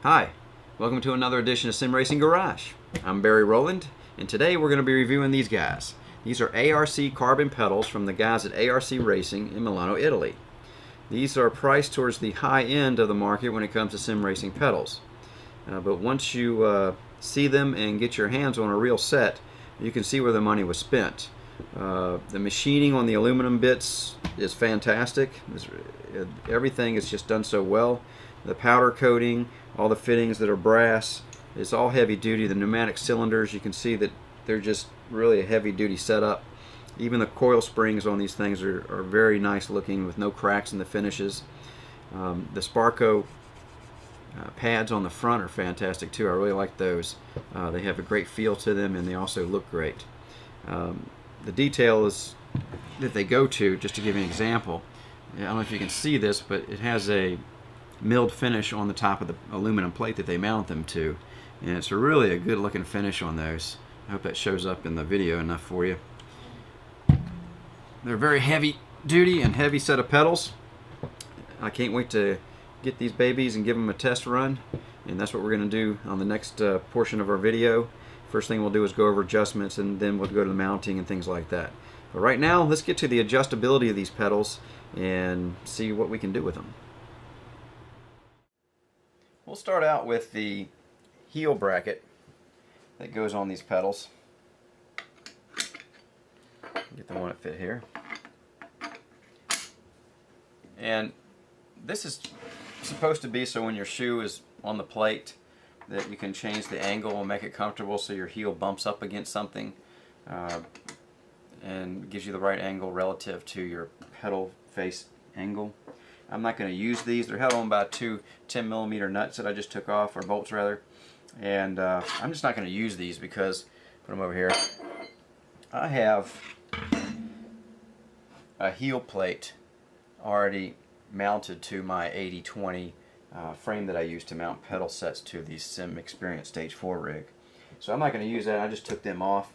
Hi, welcome to another edition of Sim Racing Garage. I'm Barry Rowland, and today we're going to be reviewing these guys. These are ARC carbon pedals from the guys at ARC Racing in Milano, Italy. These are priced towards the high end of the market when it comes to sim racing pedals. But once you see them and get your hands on a real set, you can see where the money was spent. The machining on the aluminum bits is fantastic. Everything is just done so well. The powder coating, all the fittings that are brass, it's all heavy duty. The pneumatic cylinders, you can see that they're just really a heavy duty setup. Even the coil springs on these things are very nice looking with no cracks in the finishes. The Sparco pads on the front are fantastic too. I really like those. They have a great feel to them and they also look great. The detail is that they go to, just to give you an example, I don't know if you can see this, but it has a milled finish on the top of the aluminum plate that they mount them to, and it's really a good looking finish on those. I hope that shows up in the video enough for you. They're very heavy duty and heavy set of pedals. I can't wait to get these babies and give them a test run, and that's what we're going to do on the next portion of our video. First thing we'll do is go over adjustments, and then we'll go to the mounting and things like that. But right now, let's get to the adjustability of these pedals and see what we can do with them. We'll start out with the heel bracket that goes on these pedals. Get the one that fit here. And this is supposed to be so when your shoe is on the plate that you can change the angle and make it comfortable so your heel bumps up against something and gives you the right angle relative to your pedal face angle. I'm not going to use these. They're held on by two 10mm nuts that I just took off, or bolts rather, and I'm just not going to use these because, put them over here, I have a heel plate already mounted to my 80/20 frame that I use to mount pedal sets to the Sim Experience Stage 4 rig. So I'm not going to use that. I just took them off.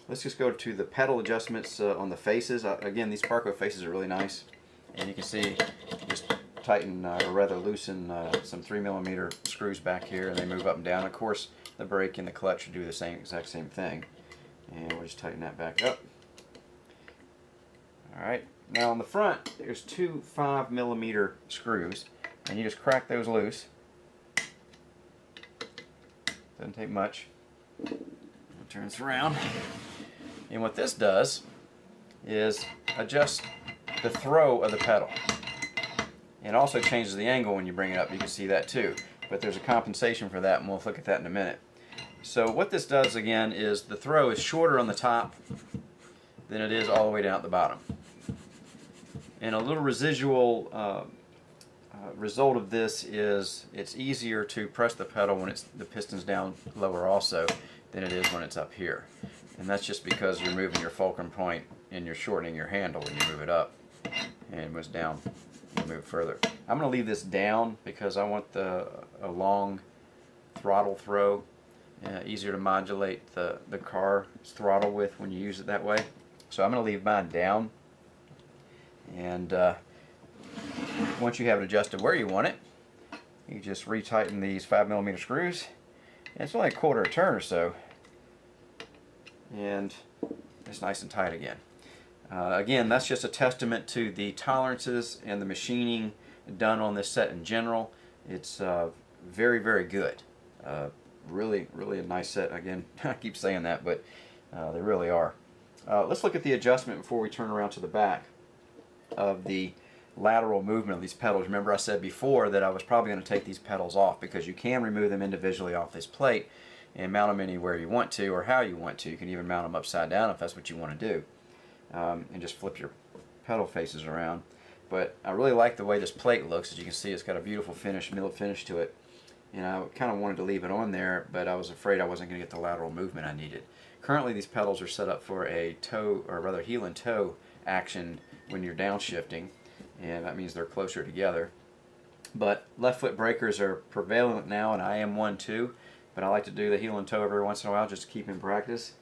Let's just go to the pedal adjustments on the faces. Again, these Sparco faces are really nice. And you can see, just tighten or rather loosen some 3mm screws back here, and they move up and down. Of course, the brake and the clutch do the exact same thing. And we'll just tighten that back up. Alright, now on the front, there's two 5mm screws, and you just crack those loose. Doesn't take much. I'll turn this around. And what this does is adjust the throw of the pedal. And also changes the angle when you bring it up. You can see that too. But there's a compensation for that, and we'll look at that in a minute. So what this does again is the throw is shorter on the top than it is all the way down at the bottom. And a little residual result of this is it's easier to press the pedal when the piston's down lower also than it is when it's up here. And that's just because you're moving your fulcrum point and you're shortening your handle when you move it up. And it moves down, you move further. I'm going to leave this down because I want a long throttle throw, easier to modulate the car's throttle with when you use it that way. So I'm going to leave mine down, and once you have it adjusted where you want it, you just retighten these 5mm screws, and it's only a quarter a turn or so, and it's nice and tight again. Again, that's just a testament to the tolerances and the machining done on this set in general. It's very, very good. Really, really a nice set. Again, I keep saying that, but they really are. Let's look at the adjustment before we turn around to the back of the lateral movement of these pedals. Remember I said before that I was probably going to take these pedals off because you can remove them individually off this plate and mount them anywhere you want to or how you want to. You can even mount them upside down if that's what you want to do. And just flip your pedal faces around. But I really like the way this plate looks. As you can see, it's got a beautiful finish, milled finish to it. And I kind of wanted to leave it on there, but I was afraid I wasn't going to get the lateral movement I needed. Currently, these pedals are set up for a toe, or rather heel and toe action when you're downshifting, and that means they're closer together. But left foot breakers are prevalent now, and I am one too. But I like to do the heel and toe every once in a while just to keep in practice.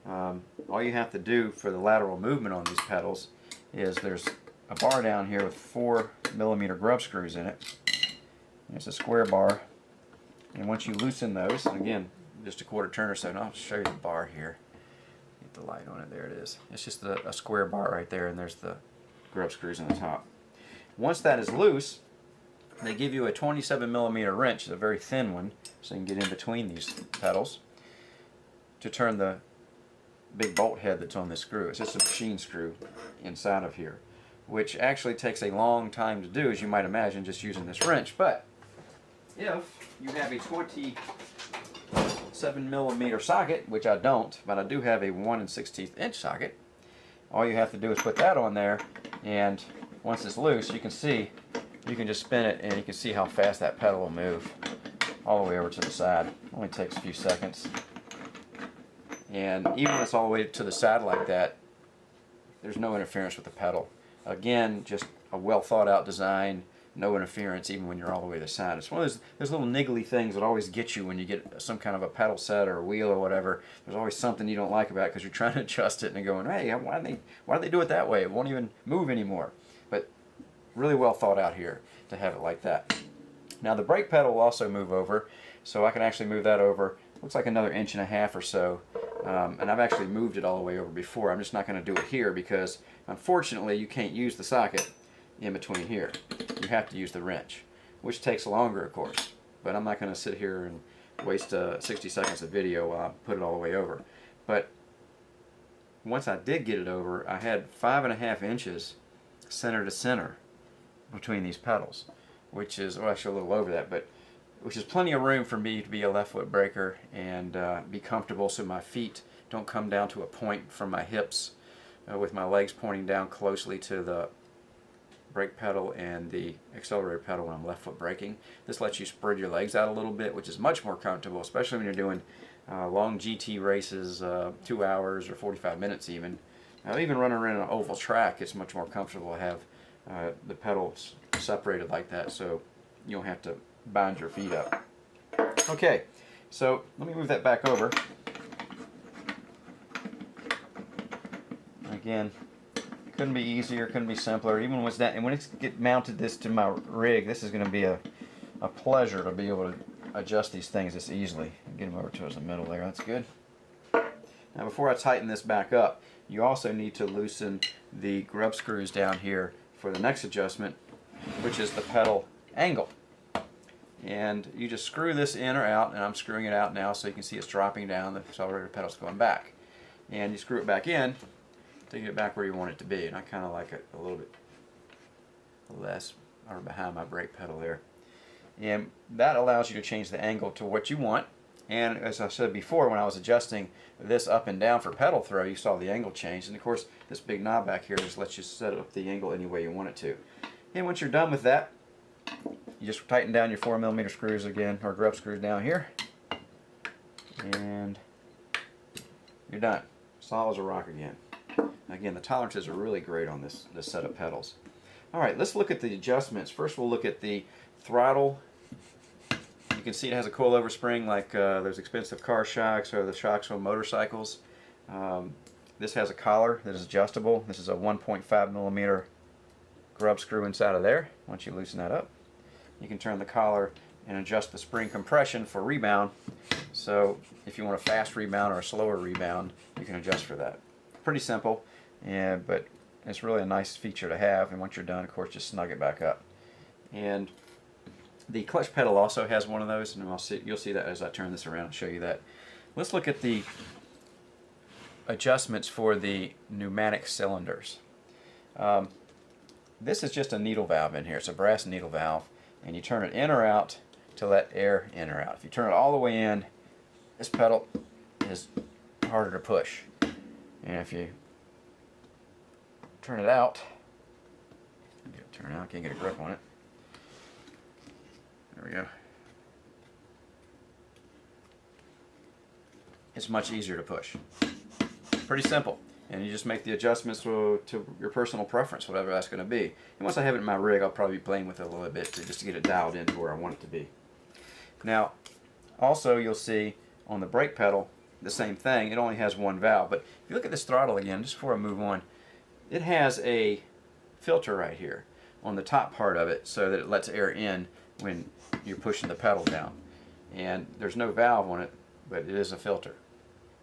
All you have to do for the lateral movement on these pedals is there's a bar down here with 4mm grub screws in it. It's a square bar And once you loosen those, and again, just a quarter turn or so, and I'll show you the bar here. Get the light on it, there it is. It's just a square bar right there, and there's the grub screws on the top. Once that is loose, they give you a 27mm wrench, a very thin one, so you can get in between these pedals to turn the big bolt head that's on this screw. It's just a machine screw inside of here, which actually takes a long time to do, as you might imagine, just using this wrench. But if you have a 27mm socket, which I don't, but I do have a 1/16 inch socket, all you have to do is put that on there, and once it's loose, you can see, you can just spin it and you can see how fast that pedal will move all the way over to the side. It only takes a few seconds. And even when it's all the way to the side like that, there's no interference with the pedal. Again, just a well thought out design, no interference even when you're all the way to the side. It's one of those little niggly things that always get you when you get some kind of a pedal set or a wheel or whatever. There's always something you don't like about it because you're trying to adjust it and you're going, hey, why do they do it that way? It won't even move anymore. But really well thought out here to have it like that. Now the brake pedal will also move over, so I can actually move that over. Looks like another 1.5 inches or so. And I've actually moved it all the way over before. I'm just not going to do it here because unfortunately you can't use the socket in between here. You have to use the wrench, which takes longer of course, but I'm not going to sit here and waste 60 seconds of video while I put it all the way over. But once I did get it over, I had 5.5 inches center to center between these pedals, which is, well, actually a little over that, but which is plenty of room for me to be a left foot braker and be comfortable so my feet don't come down to a point from my hips with my legs pointing down closely to the brake pedal and the accelerator pedal when I'm left foot braking. This lets you spread your legs out a little bit, which is much more comfortable, especially when you're doing long GT races, 2 hours or 45 minutes even. Even running around an oval track, it's much more comfortable to have the pedals separated like that so you don't have to bind your feet up. Okay, so let me move that back over. Again, couldn't be easier, couldn't be simpler. Even with that, and when it's get mounted this to my rig, this is going to be a pleasure to be able to adjust these things this easily. Get them over towards the middle there. That's good. Now, before I tighten this back up, you also need to loosen the grub screws down here for the next adjustment, which is the pedal angle. And you just screw this in or out, and I'm screwing it out now so you can see it's dropping down, the accelerator pedal's going back. And you screw it back in to get it back where you want it to be. And I kind of like it a little bit less, or behind my brake pedal there. And that allows you to change the angle to what you want. And as I said before, when I was adjusting this up and down for pedal throw, you saw the angle change. And of course, this big knob back here just lets you set up the angle any way you want it to. And once you're done with that, you just tighten down your 4mm screws again, or grub screws down here, and you're done. Solid as a rock again. Again, the tolerances are really great on this set of pedals. All right, let's look at the adjustments. First, we'll look at the throttle. You can see it has a coilover spring like those expensive car shocks or the shocks on motorcycles. This has a collar that is adjustable. This is a 1.5mm grub screw inside of there. Once you loosen that up, you can turn the collar and adjust the spring compression for rebound. So if you want a fast rebound or a slower rebound, you can adjust for that. Pretty simple, but it's really a nice feature to have. And once you're done, of course, just snug it back up. And the clutch pedal also has one of those, and you'll see that as I turn this around and show you that. Let's look at the adjustments for the pneumatic cylinders. This is just a needle valve in here. It's a brass needle valve, and you turn it in or out to let air in or out. If you turn it all the way in, this pedal is harder to push. And if you turn it out, can't get a grip on it. There we go. It's much easier to push. Pretty simple. And you just make the adjustments to your personal preference, whatever that's going to be. And once I have it in my rig, I'll probably be playing with it a little bit just to get it dialed in to where I want it to be. Now, also you'll see on the brake pedal, the same thing. It only has one valve. But if you look at this throttle again, just before I move on, it has a filter right here on the top part of it so that it lets air in when you're pushing the pedal down. and there's no valve on it, but it is a filter.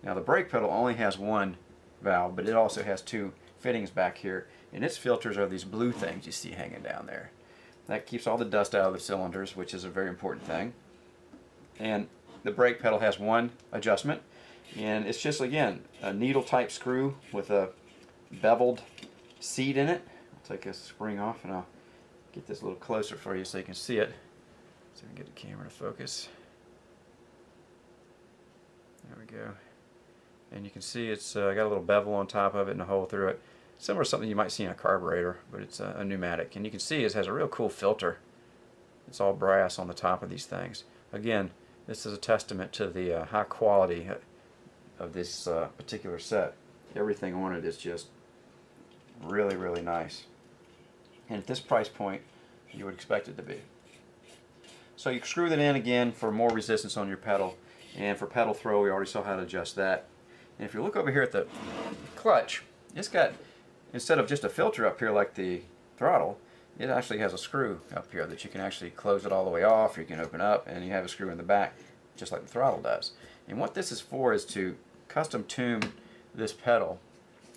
Now the brake pedal only has one valve, but it also has two fittings back here, and its filters are these blue things you see hanging down there. That keeps all the dust out of the cylinders, which is a very important thing. And the brake pedal has one adjustment, and it's just, again, a needle type screw with a beveled seat in it. I'll take this spring off and I'll get this a little closer for you so you can see it. So we can get the camera to focus. There we go. And you can see it's got a little bevel on top of it and a hole through it. Similar to something you might see in a carburetor, but it's a pneumatic. And you can see it has a real cool filter. It's all brass on the top of these things. Again, this is a testament to the high quality of this particular set. Everything on it is just really, really nice. And at this price point, you would expect it to be. So you screw that in again for more resistance on your pedal. And for pedal throw, we already saw how to adjust that. And if you look over here at the clutch, it's got, instead of just a filter up here like the throttle, it actually has a screw up here that you can actually close it all the way off, or you can open up, and you have a screw in the back, just like the throttle does. And what this is for is to custom tune this pedal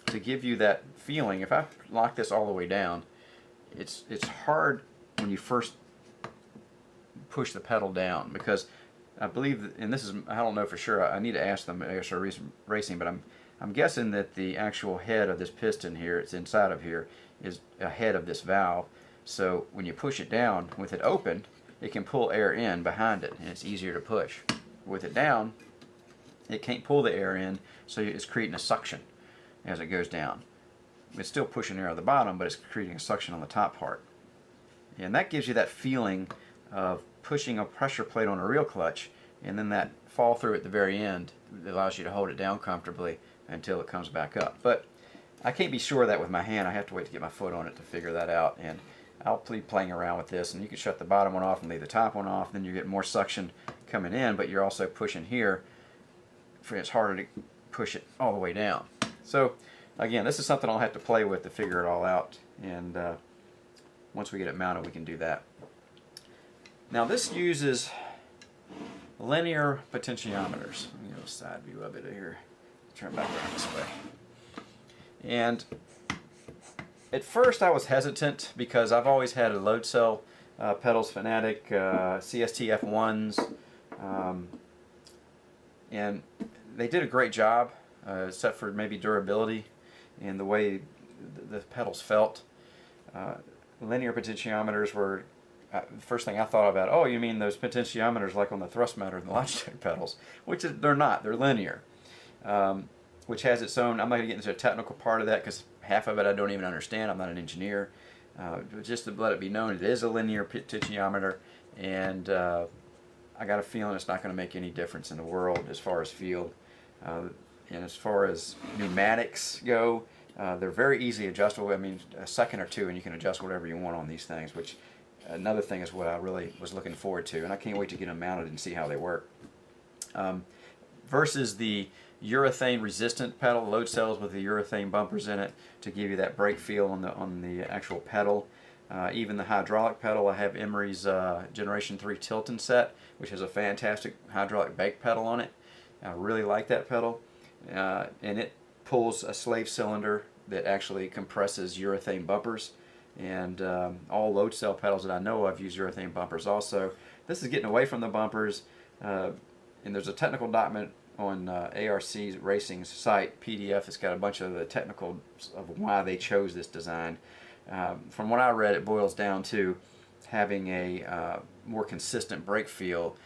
to give you that feeling. If I lock this all the way down, it's hard when you first push the pedal down, because I believe, and this is, I don't know for sure, I need to ask them at ARC Racing, but I'm guessing that the actual head of this piston here, it's inside of here, is ahead of this valve. So when you push it down, with it open, it can pull air in behind it, and it's easier to push. With it down, it can't pull the air in, so it's creating a suction as it goes down. It's still pushing air at the bottom, but it's creating a suction on the top part. And that gives you that feeling of pushing a pressure plate on a real clutch, and then that fall through at the very end allows you to hold it down comfortably until it comes back up. But I can't be sure of that with my hand. I have to wait to get my foot on it to figure that out. And I'll be playing around with this, and you can shut the bottom one off and leave the top one off, then you get more suction coming in, but you're also pushing here. It's harder to push it all the way down. So again, this is something I'll have to play with to figure it all out, and once we get it mounted, we can do that. Now this uses linear potentiometers. Let me go side view of it here. Turn it back around this way. And at first I was hesitant because I've always had a load cell pedals fanatic, CST F1s, and they did a great job, except for maybe durability and the way the pedals felt. Linear potentiometers were the first thing I thought about. Oh, you mean those potentiometers like on the Thrustmaster and the Logitech pedals? Which they're not. They're linear, which has its own. I'm not going to get into a technical part of that because half of it I don't even understand. I'm not an engineer. Just to let it be known, it is a linear potentiometer, and I got a feeling it's not going to make any difference in the world as far as field. And as far as pneumatics go, they're very easily adjustable. I mean, a second or two and you can adjust whatever you want on these things, which another thing is what I really was looking forward to, and I can't wait to get them mounted and see how they work. Versus the urethane resistant pedal, load cells with the urethane bumpers in it to give you that brake feel on the actual pedal. Even the hydraulic pedal, I have Emery's Generation 3 Tilton set, which has a fantastic hydraulic brake pedal on it. I really like that pedal, and it pulls a slave cylinder that actually compresses urethane bumpers, and all load cell pedals that I know of use urethane bumpers also. This is getting away from the bumpers, and there's a technical document on ARC Racing's site, PDF. It's got a bunch of the technical of why they chose this design. From what I read, it boils down to having a more consistent brake feel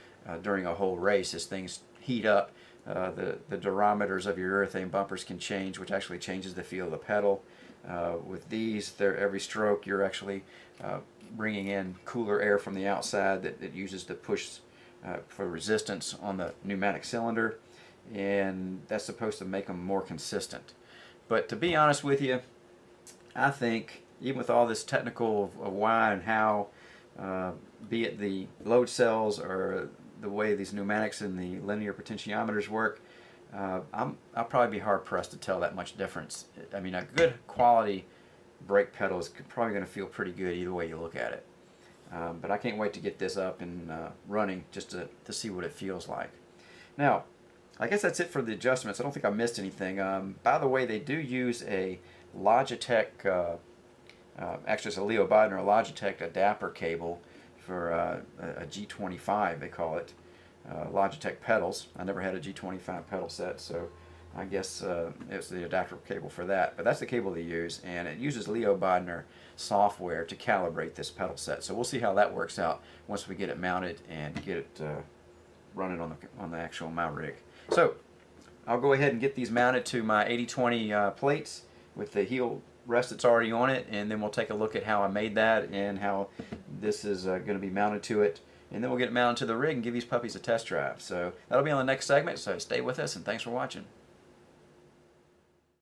during a whole race as things heat up. The durometers of your urethane bumpers can change, which actually changes the feel of the pedal. With these, every stroke you're actually bringing in cooler air from the outside that it uses to push for resistance on the pneumatic cylinder, and that's supposed to make them more consistent. But to be honest with you, I think even with all this technical of why and how, be it the load cells or the way these pneumatics and the linear potentiometers work, I'll probably be hard pressed to tell that much difference. I mean, a good quality brake pedal is probably going to feel pretty good either way you look at it. But I can't wait to get this up and running just to see what it feels like. Now, I guess that's it for the adjustments. I don't think I missed anything. By the way, they do use a Logitech, actually it's a Leo Bodner, a Logitech adapter cable for a G25, they call it. Logitech pedals. I never had a G25 pedal set, so I guess it's the adapter cable for that. But that's the cable they use, and it uses Leo Bodner software to calibrate this pedal set. So we'll see how that works out once we get it mounted and get it running on the actual mount rig. So I'll go ahead and get these mounted to my 80/20 plates with the heel rest that's already on it, and then we'll take a look at how I made that and how this is going to be mounted to it, and then we'll get it mounted to the rig and give these puppies a test drive. So that'll be on the next segment, so stay with us and thanks for watching.